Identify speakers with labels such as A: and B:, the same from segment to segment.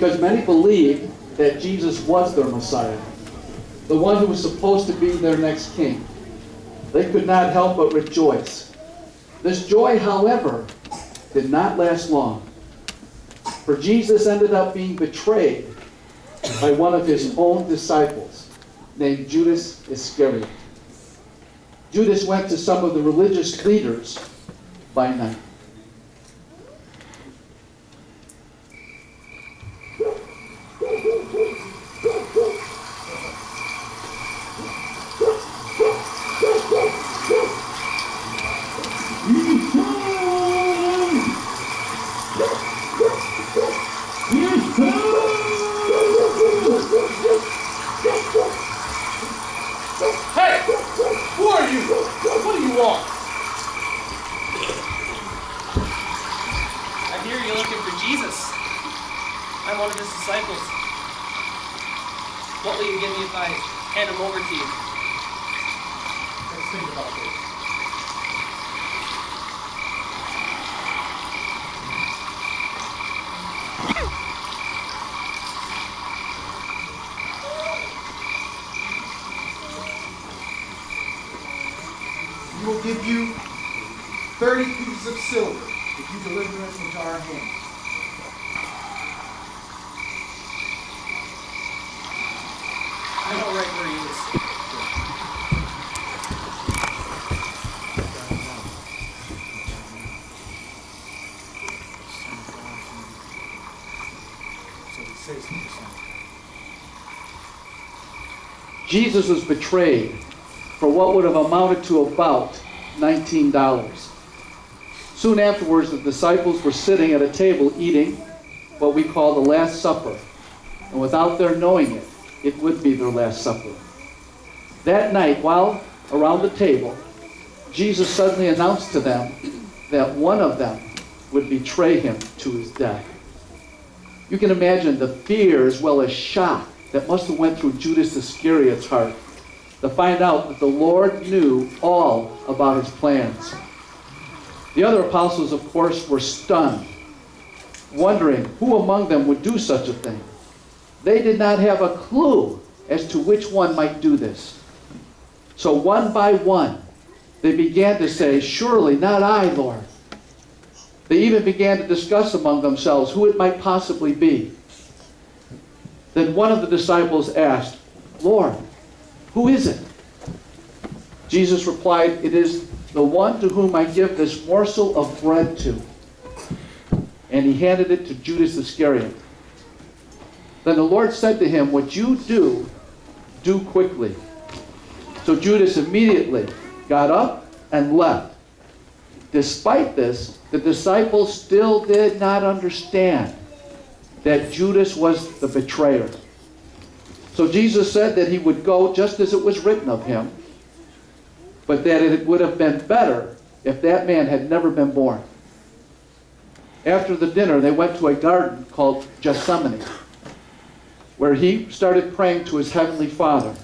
A: because many believed that Jesus was their Messiah, the one who was supposed to be their next king. They could not help but rejoice. This joy, however, did not last long, for Jesus ended up being betrayed by one of his own disciples, named Judas Iscariot. Judas went to some of the religious leaders by night.
B: Hey! Who are you? What do you want?
C: I hear you're looking for Jesus. I'm one of his disciples. What will you give me if I hand him over to you?
B: Let's think about this.
D: We will give you 30 pieces of silver if you deliver us into our hands.
C: I know right where he is.
A: Jesus was betrayed for what would have amounted to about $19. Soon afterwards, the disciples were sitting at a table eating what we call the Last Supper. And without their knowing it, it would be their Last Supper. That night, while around the table, Jesus suddenly announced to them that one of them would betray him to his death. You can imagine the fear as well as shock that must have went through Judas Iscariot's heart to find out that the Lord knew all about his plans. The other apostles, of course, were stunned, wondering who among them would do such a thing. They did not have a clue as to which one might do this. So one by one, they began to say, "Surely not I, Lord." They even began to discuss among themselves who it might possibly be. Then one of the disciples asked, "Lord, who is it?" Jesus replied, "It is the one to whom I give this morsel of bread to." And he handed it to Judas Iscariot. Then the Lord said to him, "What you do, do quickly." So Judas immediately got up and left. Despite this, the disciples still did not understand that Judas was the betrayer. So Jesus said that he would go just as it was written of him, but that it would have been better if that man had never been born. After the dinner, they went to a garden called Gethsemane, where he started praying to his heavenly Father.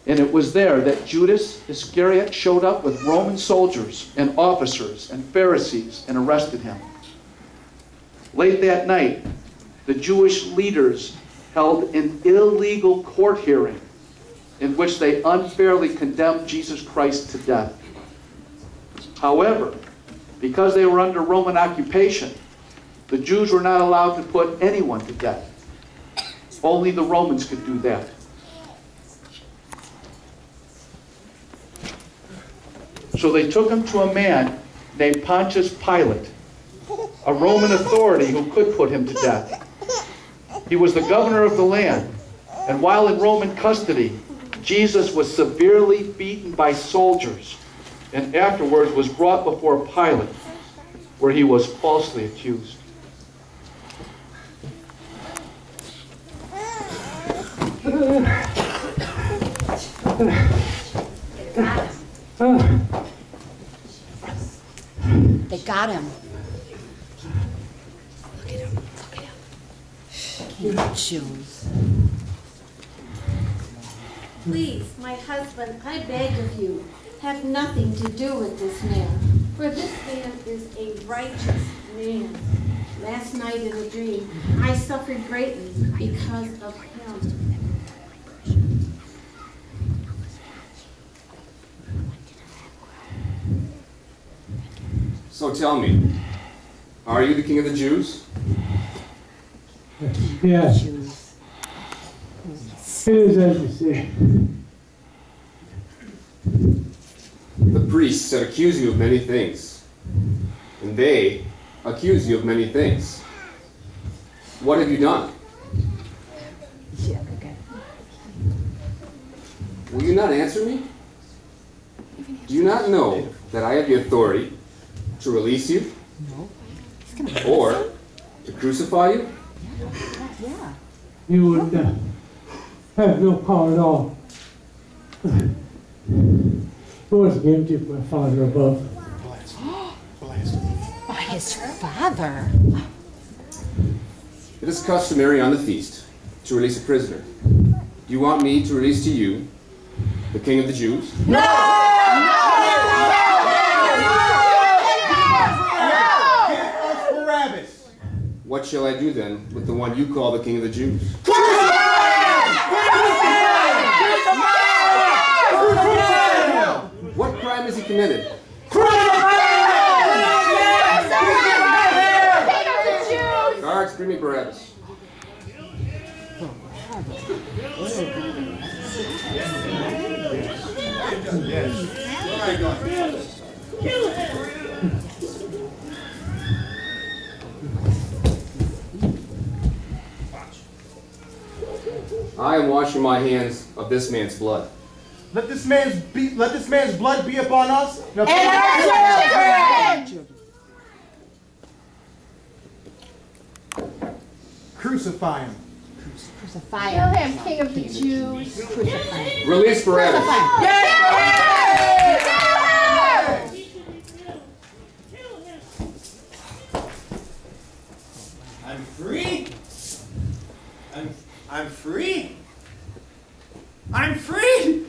A: And it was there that Judas Iscariot showed up with Roman soldiers and officers and Pharisees and arrested him. Late that night, the Jewish leaders held an illegal court hearing in which they unfairly condemned Jesus Christ to death. However, because they were under Roman occupation, the Jews were not allowed to put anyone to death. Only the Romans could do that. So they took him to a man named Pontius Pilate, a Roman authority who could put him to death. He was the governor of the land, and while in Roman custody, Jesus was severely beaten by soldiers, and afterwards was brought before Pilate, where he was falsely accused.
E: They got him. Look at him. Look at him. Jews.
F: Please, my husband, I beg of you, have nothing to do with this man, for this man is a righteous man. Last night in a dream, I suffered greatly because of him.
B: So tell me, are you the king of the Jews?
G: Yes,
E: Jews.
G: it is as you say.
B: The priests that accuse you of many things, and they accuse you of many things. What have you done?
E: Yeah, okay.
B: Will you not answer me? Do you not know that I have the authority to release you?
E: No.
B: Or to crucify you?
E: Yeah.
G: You would have no power at all. Who was given to my Father above?
E: By his father.
B: It is customary on the feast to release a prisoner. Do you want me to release to you the king of the Jews? What shall I do then with the one you call the king of the Jews? What committed. Guards, bring me Barabbas. I am washing my hands of this man's blood.
D: Let this man's blood be upon us and
E: our children.
D: Crucify him.
E: Crucify him. Kill him, King of the Jews. Crucify him.
B: Release Barabbas.
H: I'm free. I'm free. I'm free.